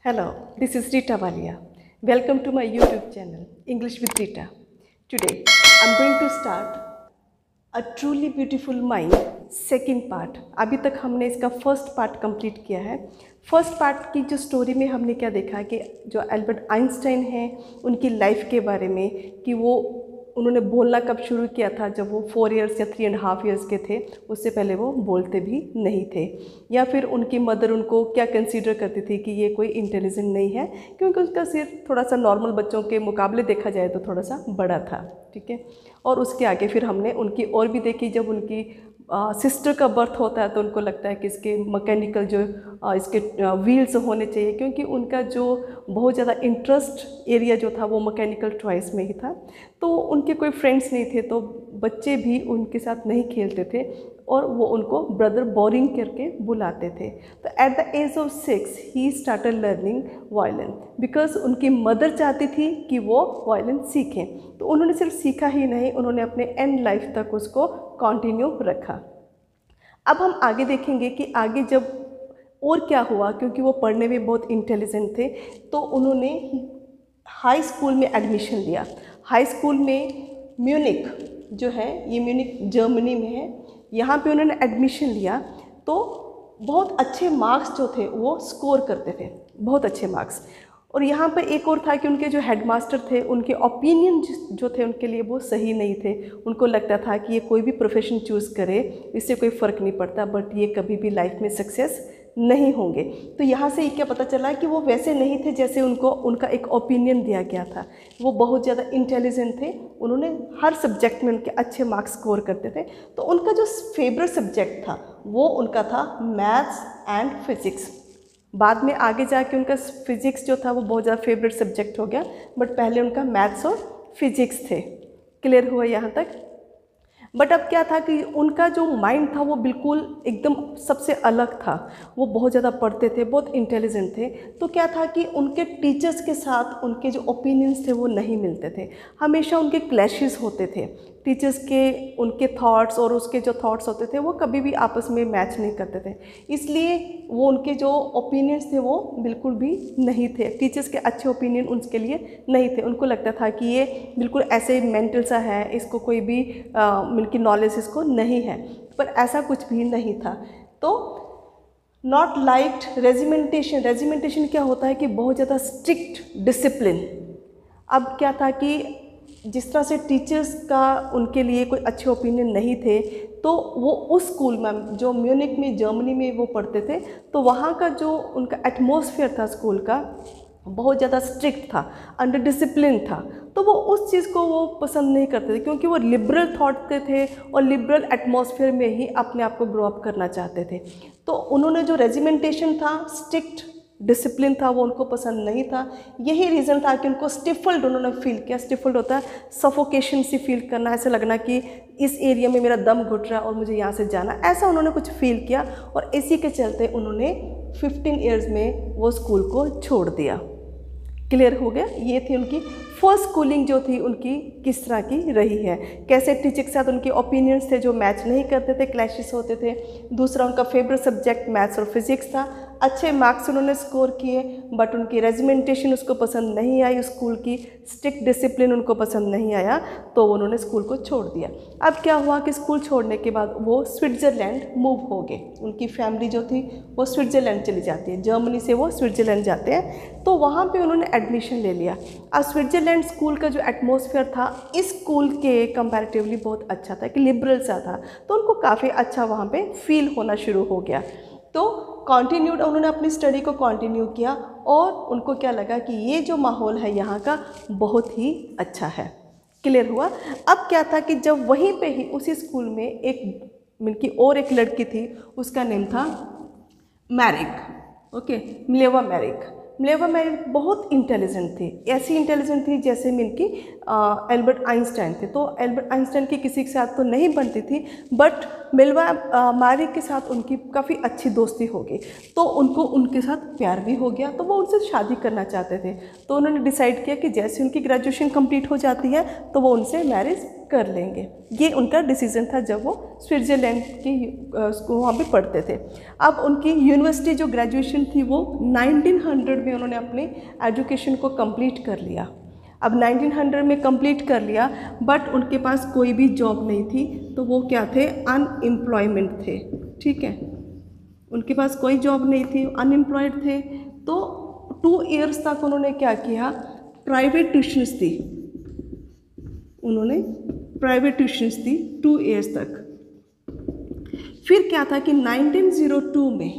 Hello, this is Rita Valia. Welcome to my YouTube channel, English with Rita. Today, I'm going to start A Truly Beautiful Mind, second part. अभी तक हमने इसका first part complete किया है। First part की जो story में हमने क्या देखा कि जो एल्बर्ट आइंस्टाइन हैं उनकी लाइफ के बारे में कि उन्होंने बोलना कब शुरू किया था, जब वो 4 इयर्स या 3.5 इयर्स के थे। उससे पहले वो बोलते भी नहीं थे। या फिर उनकी मदर उनको क्या कंसीडर करती थी कि ये कोई इंटेलिजेंट नहीं है, क्योंकि उसका सिर थोड़ा सा नॉर्मल बच्चों के मुकाबले देखा जाए तो थोड़ा सा बड़ा था। ठीक है। और उसके आगे फिर हमने उनकी और भी देखी, जब उनकी सिस्टर का बर्थ होता है तो उनको लगता है कि इसके मैकेनिकल जो इसके व्हील्स होने चाहिए, क्योंकि उनका जो बहुत ज़्यादा इंटरेस्ट एरिया जो था वो मैकेनिकल टॉयज़ में ही था। तो उनके कोई फ्रेंड्स नहीं थे, तो बच्चे भी उनके साथ नहीं खेलते थे और वो उनको ब्रदर बोरिंग करके बुलाते थे। तो at the age of 6 he started learning violin, because उनकी मदर चाहती थी कि वो वायलिन सीखें। तो उन्होंने सिर्फ सीखा ही नहीं, उन्होंने अपने एंड लाइफ तक उसको कंटिन्यू रखा। अब हम आगे देखेंगे कि आगे जब और क्या हुआ, क्योंकि वो पढ़ने में बहुत इंटेलिजेंट थे। तो उन्होंने हाई स्कूल में एडमिशन लिया। हाई स्कूल में म्यूनिक जो है, ये म्यूनिक जर्मनी में है, यहाँ पे उन्होंने एडमिशन लिया। तो बहुत अच्छे मार्क्स जो थे वो स्कोर करते थे, बहुत अच्छे मार्क्स। और यहाँ पर एक और था कि उनके जो हेडमास्टर थे उनके ओपिनियन जो थे उनके लिए वो सही नहीं थे। उनको लगता था कि ये कोई भी प्रोफेशन चूज़ करे, इससे कोई फ़र्क नहीं पड़ता, बट ये कभी भी लाइफ में सक्सेस नहीं होंगे। तो यहाँ से ये क्या पता चला कि वो वैसे नहीं थे जैसे उनका एक ओपिनियन दिया गया था। वो बहुत ज़्यादा इंटेलिजेंट थे, उन्होंने हर सब्जेक्ट में उनके अच्छे मार्क्स स्कोर करते थे। तो उनका जो फेवरेट सब्जेक्ट था वो उनका था मैथ्स एंड फिज़िक्स। बाद में आगे जाके उनका फिज़िक्स जो था वो बहुत ज़्यादा फेवरेट सब्जेक्ट हो गया, बट पहले उनका मैथ्स और फिज़िक्स थे। क्लियर हुआ यहाँ तक? बट अब क्या था कि उनका जो माइंड था वो बिल्कुल एकदम सबसे अलग था। वो बहुत ज़्यादा पढ़ते थे, बहुत इंटेलिजेंट थे। तो क्या था कि उनके टीचर्स के साथ उनके जो ओपिनियंस थे वो नहीं मिलते थे, हमेशा उनके क्लैशेस होते थे। टीचर्स के उनके थॉट्स और उसके जो थॉट्स होते थे वो कभी भी आपस में मैच नहीं करते थे। इसलिए वो उनके जो ओपिनियंस थे वो बिल्कुल भी नहीं थे, टीचर्स के अच्छे ओपिनियन उनके लिए नहीं थे। उनको लगता था कि ये बिल्कुल ऐसे मेंटल सा है, इसको कोई भी उनकी नॉलेज इसको नहीं है, पर ऐसा कुछ भी नहीं था। तो नॉट लाइक्ड रेजिमेंटेशन। रेजिमेंटेशन क्या होता है कि बहुत ज़्यादा स्ट्रिक्ट डिसिप्लिन। अब क्या था कि जिस तरह से टीचर्स का उनके लिए कोई अच्छे ओपिनियन नहीं थे, तो वो उस स्कूल में जो म्यूनिक में जर्मनी में वो पढ़ते थे, तो वहाँ का जो उनका एटमॉस्फेयर था स्कूल का बहुत ज़्यादा स्ट्रिक्ट था, अंडर डिसिप्लिन था। तो वो उस चीज़ को वो पसंद नहीं करते थे, क्योंकि वो लिबरल थॉट के थे और लिबरल एटमॉस्फेयर में ही अपने आप को ग्रो अप करना चाहते थे। तो उन्होंने जो रेजिमेंटेशन था, स्ट्रिक्ट डिसिप्लिन था, वो उनको पसंद नहीं था। यही रीज़न था कि उनको स्टिफल्ड उन्होंने फील किया। स्टिफल्ड होता है सफोकेशन सी फील करना, ऐसा लगना कि इस एरिया में मेरा दम घुट रहा है और मुझे यहाँ से जाना, ऐसा उन्होंने कुछ फील किया। और इसी के चलते उन्होंने 15 इयर्स में वो स्कूल को छोड़ दिया। क्लियर हो गया? ये थी उनकी फर्स्ट स्कूलिंग जो थी उनकी किस तरह की रही है, कैसे टीचर के साथ उनके ओपिनियंस थे जो मैच नहीं करते थे, क्लैशेस होते थे। दूसरा, उनका फेवरेट सब्जेक्ट मैथ्स और फिज़िक्स था। अच्छे मार्क्स उन्होंने स्कोर किए, बट उनकी रेजिमेंटेशन उसको पसंद नहीं आई, स्कूल की स्ट्रिक्ट डिसिप्लिन उनको पसंद नहीं आया, तो उन्होंने स्कूल को छोड़ दिया। अब क्या हुआ कि स्कूल छोड़ने के बाद वो स्विट्ज़रलैंड मूव हो गए। उनकी फैमिली जो थी वो स्विट्ज़रलैंड चली जाती है, जर्मनी से वो स्विट्ज़रलैंड जाते हैं। तो वहाँ पे उन्होंने एडमिशन ले लिया। अब स्विट्ज़रलैंड स्कूल का जो एटमॉस्फेयर था इस स्कूल के कंपैरेटिवली बहुत अच्छा था, कि लिबरल सा था, तो उनको काफ़ी अच्छा वहाँ पे फील होना शुरू हो गया। तो कंटिन्यूड उन्होंने अपनी स्टडी को कंटिन्यू किया और उनको क्या लगा कि ये जो माहौल है यहाँ का बहुत ही अच्छा है। क्लियर हुआ? अब क्या था कि जब वहीं पे ही उसी स्कूल में एक लड़की थी, उसका नेम था Maric. Okay, Mileva Maric. Mileva Maric बहुत इंटेलिजेंट थी, ऐसी इंटेलिजेंट थी जैसे एल्बर्ट आइंस्टाइन थे। तो एल्बर्ट आइंस्टाइन की किसी के साथ तो नहीं बनती थी, बट मिल्वा मैरी के साथ उनकी काफ़ी अच्छी दोस्ती हो गई, तो उनको उनके साथ प्यार भी हो गया, तो वो उनसे शादी करना चाहते थे। तो उन्होंने डिसाइड किया कि जैसे उनकी ग्रेजुएशन कंप्लीट हो जाती है तो वो उनसे मैरिज कर लेंगे। ये उनका डिसीज़न था जब वो स्विट्ज़रलैंड की वहाँ पे पढ़ते थे। अब उनकी यूनिवर्सिटी जो ग्रेजुएशन थी वो 1900 में उन्होंने अपनी एजुकेशन को कंप्लीट कर लिया। अब 1900 में कंप्लीट कर लिया, बट उनके पास कोई भी जॉब नहीं थी, तो वो क्या थे, अनएम्प्लॉयमेंट थे। ठीक है, उनके पास कोई जॉब नहीं थी, अनएम्प्लॉयड थे। तो 2 इयर्स तक उन्होंने क्या किया, प्राइवेट ट्यूशन्स दी। उन्होंने प्राइवेट ट्यूशन्स दी 2 इयर्स तक। फिर क्या था कि 1902 में,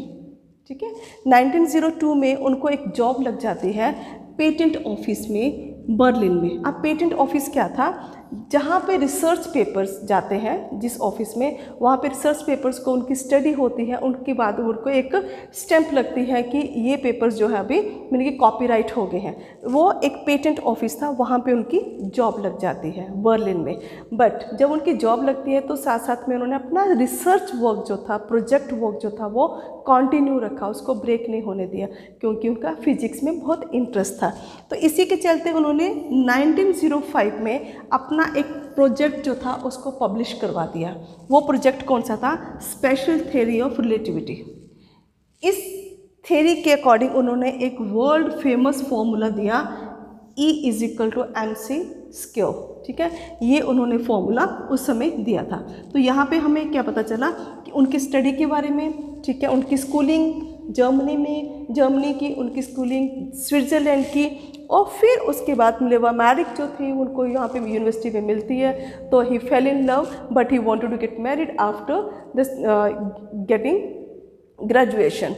ठीक है, 1902 में उनको एक जॉब लग जाती है पेटेंट ऑफिस में बर्लिन में। अब पेटेंट ऑफिस क्या था, जहाँ पे रिसर्च पेपर्स जाते हैं, जिस ऑफिस में, वहाँ पे रिसर्च पेपर्स को उनकी स्टडी होती है, उनके बाद उनको एक स्टैंप लगती है कि ये पेपर्स जो है अभी मेरे कॉपीराइट हो गए हैं। वो एक पेटेंट ऑफिस था, वहाँ पे उनकी जॉब लग जाती है बर्लिन में। बट जब उनकी जॉब लगती है तो साथ साथ में उन्होंने अपना रिसर्च वर्क जो था, प्रोजेक्ट वर्क जो था, वो कंटिन्यू रखा, उसको ब्रेक नहीं होने दिया, क्योंकि उनका फिजिक्स में बहुत इंटरेस्ट था। तो इसी के चलते उन्होंने 1905 में अपना एक प्रोजेक्ट जो था उसको पब्लिश करवा दिया। वो प्रोजेक्ट कौन सा था, स्पेशल थ्योरी ऑफ रिलेटिविटी। इस थ्योरी के अकॉर्डिंग उन्होंने एक वर्ल्ड फेमस फॉर्मूला दिया, E = mc²। ठीक है, ये उन्होंने फॉर्मूला उस समय दिया था। तो यहाँ पे हमें क्या पता चला कि उनकी स्टडी के बारे में, ठीक है, उनकी स्कूलिंग जर्मनी में, जर्मनी की उनकी स्कूलिंग, स्विट्ज़रलैंड की, और फिर उसके बाद मिल्वा मैरी जो थी उनको यहाँ पे यूनिवर्सिटी में मिलती है। तो he fail in love but he wanted to get married after this getting graduation.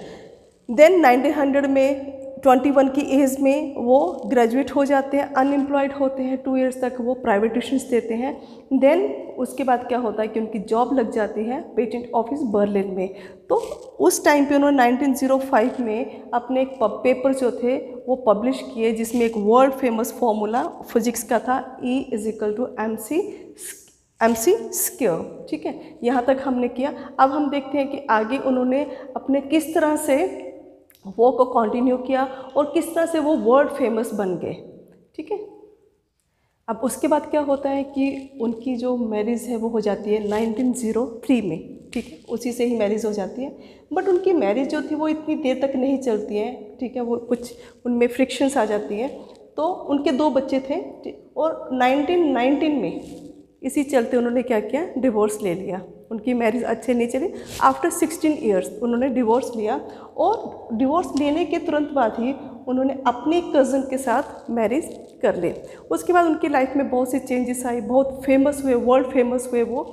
Then 1900 में 21 की एज में वो ग्रेजुएट हो जाते हैं, अनएम्प्लॉयड होते हैं, 2 इयर्स तक वो प्राइवेट ट्यूशन्स देते हैं। देन उसके बाद क्या होता है कि उनकी जॉब लग जाती है पेटेंट ऑफिस बर्लिन में। तो उस टाइम पे उन्होंने 1905 में अपने एक पेपर जो थे वो पब्लिश किए, जिसमें एक वर्ल्ड फेमस फॉर्मूला फिजिक्स का था, E = mc²। ठीक है, यहाँ तक हमने किया। अब हम देखते हैं कि आगे उन्होंने अपने किस तरह से वो को कंटिन्यू किया और किस तरह से वो वर्ल्ड फेमस बन गए। ठीक है, अब उसके बाद क्या होता है कि उनकी जो मैरिज है वो हो जाती है 1903 में। ठीक है, उसी से ही मैरिज हो जाती है। बट उनकी मैरिज जो थी वो इतनी देर तक नहीं चलती है। ठीक है, वो कुछ उनमें फ्रिक्शंस आ जाती है। तो उनके 2 बच्चे थे, और 1919 में इसी चलते उन्होंने क्या किया, डिवोर्स ले लिया। उनकी मैरिज अच्छे नहीं चली। आफ्टर 16 इयर्स उन्होंने डिवोर्स लिया, और डिवोर्स लेने के तुरंत बाद ही उन्होंने अपने कज़न के साथ मैरिज कर ली। उसके बाद उनकी लाइफ में बहुत सी चेंजेस आई, बहुत फेमस हुए, वर्ल्ड फेमस हुए वो।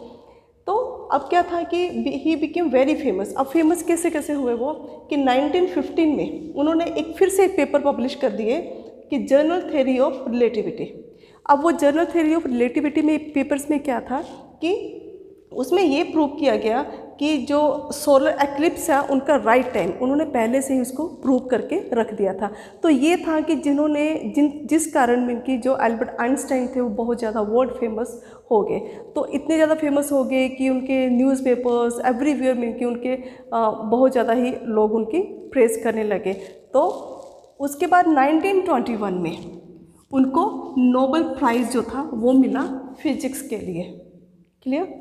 तो अब क्या था कि ही बिकेम वेरी फेमस। अब फेमस कैसे कैसे हुए वो, कि 1915 में उन्होंने एक फिर से एक पेपर पब्लिश कर दिए कि जर्नल थ्योरी ऑफ रिलेटिविटी। अब वो जर्नल थ्योरी ऑफ रिलेटिविटी में पेपर्स में क्या था कि उसमें ये प्रूव किया गया कि जो सोलर एक्लिप्स है उनका राइट टाइम उन्होंने पहले से ही उसको प्रूव करके रख दिया था। तो ये था कि जिन्होंने जिस कारण में कि जो एल्बर्ट आइंस्टाइन थे वो बहुत ज़्यादा वर्ल्ड फेमस हो गए। तो इतने ज़्यादा फेमस हो गए कि उनके न्यूज़पेपर्स एवरीवेयर में कि उनके बहुत ज़्यादा ही लोग उनकी प्रेज करने लगे। तो उसके बाद 1921 में उनको नोबेल प्राइज़ जो था वो मिला फिजिक्स के लिए। क्लियर।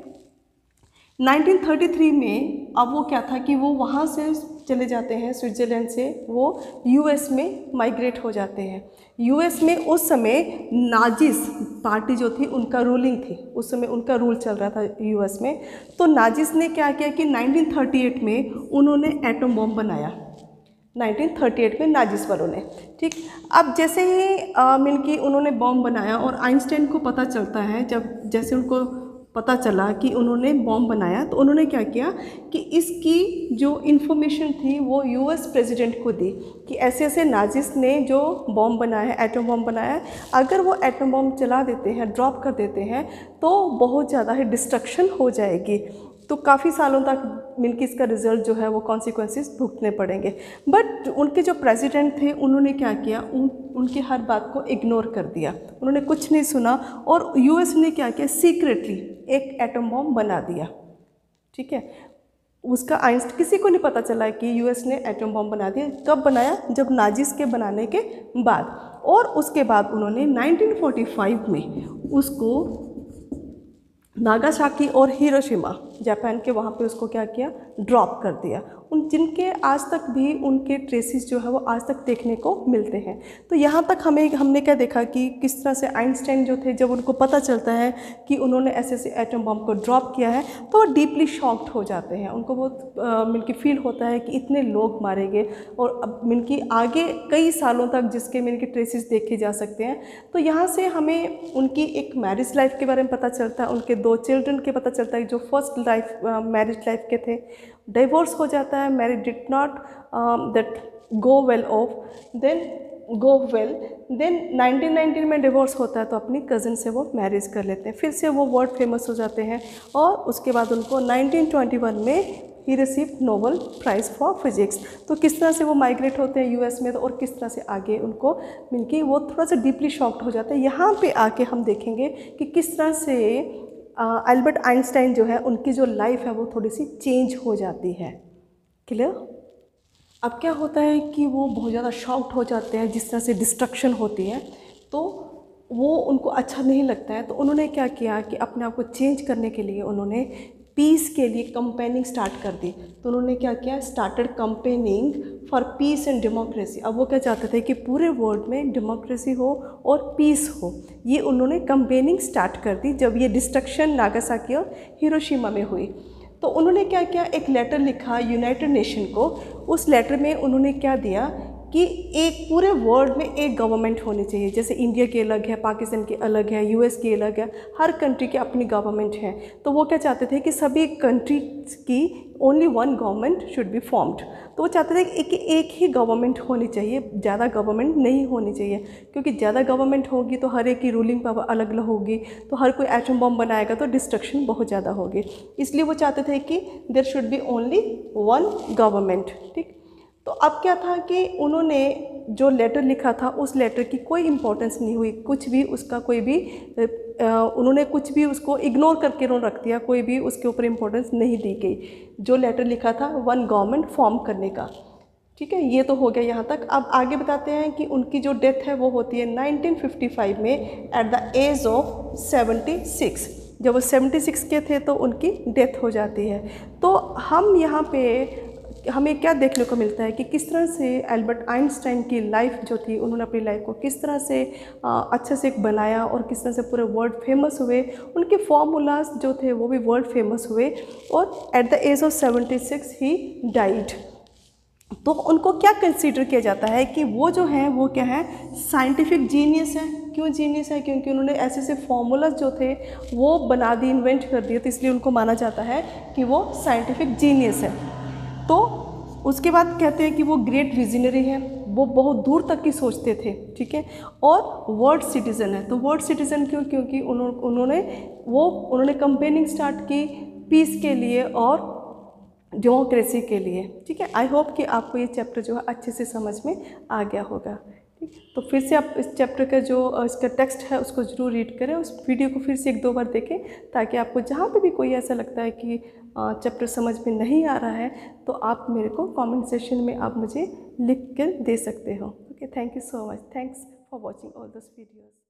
1933 में अब वो क्या था कि वो वहाँ से चले जाते हैं, स्विट्ज़रलैंड से वो यूएस में माइग्रेट हो जाते हैं। यूएस में उस समय नाजिस पार्टी जो थी उनका रूलिंग थी, उस समय उनका रूल चल रहा था यूएस में। तो नाजिस ने क्या किया कि 1938 में उन्होंने एटम बॉम्ब बनाया। 1938 में नाजिस वालों ने, ठीक। अब जैसे ही मिलके उन्होंने बॉम्ब बनाया और आइंस्टाइन को पता चलता है, जैसे उनको पता चला कि उन्होंने बॉम्ब बनाया तो उन्होंने क्या किया कि इसकी जो इन्फॉर्मेशन थी वो यूएस प्रेसिडेंट को दी कि ऐसे ऐसे नाजिस ने जो बॉम्ब बनाया है, एटम बॉम्ब बनाया है, अगर वो एटम बॉम्ब चला देते हैं, ड्रॉप कर देते हैं तो बहुत ज़्यादा ही डिस्ट्रक्शन हो जाएगी। तो काफ़ी सालों तक मिलके इसका रिजल्ट जो है वो कॉन्सिक्वेंसेस भुगतने पड़ेंगे। बट उनके जो प्रेसिडेंट थे उन्होंने क्या किया, उनकी हर बात को इग्नोर कर दिया, उन्होंने कुछ नहीं सुना और यूएस ने क्या किया, सीक्रेटली एक एटम बॉम्ब बना दिया। ठीक है। उसका आइंस्टाइन, किसी को नहीं पता चला कि यूएस ने एटम बम बना दिया। कब बनाया? जब नाजिस के बनाने के बाद। और उसके बाद उन्होंने 1945 में उसको नागासाकी और हिरोशिमा जापान के वहाँ पे उसको क्या किया? ड्रॉप कर दिया। उन जिनके आज तक भी उनके ट्रेसिस जो है वो आज तक देखने को मिलते हैं। तो यहाँ तक हमने क्या देखा कि किस तरह से आइंस्टाइन जो थे, जब उनको पता चलता है कि उन्होंने ऐसे ऐसे एटम बम को ड्रॉप किया है तो वो डीपली शॉक्ड हो जाते हैं। उनको बहुत मिलके फील होता है कि इतने लोग मारे गए और अब मिलके आगे कई सालों तक जिसके मिलके ट्रेसिस देखे जा सकते हैं। तो यहाँ से हमें उनकी एक मैरिज लाइफ के बारे में पता चलता है, उनके 2 चिल्ड्रन के पता चलता है जो फर्स्ट मैरिज लाइफ के थे। डिवोर्स हो जाता है, marriage did not that go well then 1919 में डिवोर्स होता है तो अपनी कज़न से वो मैरिज कर लेते हैं। फिर से वो वर्ल्ड फेमस हो जाते हैं और उसके बाद उनको 1921 में he receive Nobel prize for physics. तो किस तरह से वो माइग्रेट होते हैं यूएस में, तो और किस तरह से आगे उनको मिलके वो थोड़ा सा डीपली शॉक्ड हो जाता है। यहाँ पे आके हम देखेंगे कि किस तरह से एल्बर्ट आइंस्टाइन जो है उनकी जो लाइफ है वो थोड़ी सी चेंज हो जाती है। क्लियर? अब क्या होता है कि वो बहुत ज़्यादा शॉक्ड हो जाते हैं जिस तरह से डिस्ट्रक्शन होती है, तो वो उनको अच्छा नहीं लगता है। तो उन्होंने क्या किया कि अपने आप को चेंज करने के लिए उन्होंने पीस के लिए कंपेनिंग स्टार्ट कर दी। तो उन्होंने क्या किया? Started campaigning for piece and democracy. अब वो क्या चाहते थे कि पूरे वर्ल्ड में डेमोक्रेसी हो और पीस हो। ये उन्होंने कंपेनिंग स्टार्ट कर दी जब ये डिस्ट्रक्शन नागासाकी और हिरोशिमा में हुई। तो उन्होंने क्या किया? एक लेटर लिखा यूनाइटेड नेशन को। उस लेटर में उन्होंने क्या दिया कि एक पूरे वर्ल्ड में एक गवर्नमेंट होनी चाहिए। जैसे इंडिया की अलग है, पाकिस्तान की अलग है, यूएस की अलग है, हर कंट्री की अपनी गवर्नमेंट है। तो वो क्या चाहते थे कि सभी कंट्रीज की only one government should be formed. तो वो चाहते थे कि एक ही गवर्नमेंट होनी चाहिए, ज़्यादा गवर्नमेंट नहीं होनी चाहिए, क्योंकि ज़्यादा गवर्नमेंट होगी तो हर एक की रूलिंग पावर अलग अलग होगी, तो हर कोई एटम बम बनाएगा तो डिस्ट्रक्शन बहुत ज़्यादा होगी। इसलिए वो चाहते थे कि there should be only one government. ठीक। तो अब क्या था कि उन्होंने जो लेटर लिखा था उस लेटर की कोई इम्पोर्टेंस नहीं हुई, कुछ भी उसका कोई भी उन्होंने कुछ भी उसको इग्नोर करके उन्होंने रख दिया, कोई भी उसके ऊपर इम्पोर्टेंस नहीं दी गई जो लेटर लिखा था वन गवर्नमेंट फॉर्म करने का। ठीक है, ये तो हो गया यहाँ तक। अब आगे बताते हैं कि उनकी जो डेथ है वो होती है 1955 में एट द एज ऑफ 76। जब वो 76 के थे तो उनकी डेथ हो जाती है। तो हम यहाँ पे हमें क्या देखने को मिलता है कि किस तरह से एल्बर्ट आइंस्टाइन की लाइफ जो थी, उन्होंने अपनी लाइफ को किस तरह से अच्छे से बनाया और किस तरह से पूरे वर्ल्ड फेमस हुए। उनके फॉर्मूलाज जो थे वो भी वर्ल्ड फेमस हुए और at the age of 76 he died. तो उनको क्या कंसीडर किया जाता है कि वो जो है वो क्या है? साइंटिफिक जीनियस है। क्यों जीनियस है? क्योंकि उन्होंने ऐसे ऐसे फॉर्मूलाज जो थे वो बना दिए, इन्वेंट कर दिए, तो इसलिए उनको माना जाता है कि वो साइंटिफिक जीनियस है। तो उसके बाद कहते हैं कि वो ग्रेट विजनरी है, वो बहुत दूर तक की सोचते थे। ठीक है, और वर्ल्ड सिटीज़न है। तो वर्ल्ड सिटीज़न क्यों? क्योंकि उन्होंने कंपेनिंग स्टार्ट की पीस के लिए और डेमोक्रेसी के लिए। ठीक है, आई होप कि आपको ये चैप्टर जो है अच्छे से समझ में आ गया होगा। ठीक, तो फिर से आप इस चैप्टर का जो इसका टेक्स्ट है उसको ज़रूर रीड करें, उस वीडियो को फिर से 1-2 बार देखें, ताकि आपको जहाँ पे भी कोई ऐसा लगता है कि चैप्टर समझ में नहीं आ रहा है तो आप मेरे को कमेंट सेक्शन में आप मुझे लिख कर दे सकते हो। Okay, thank you so much. Thanks for watching all this videos.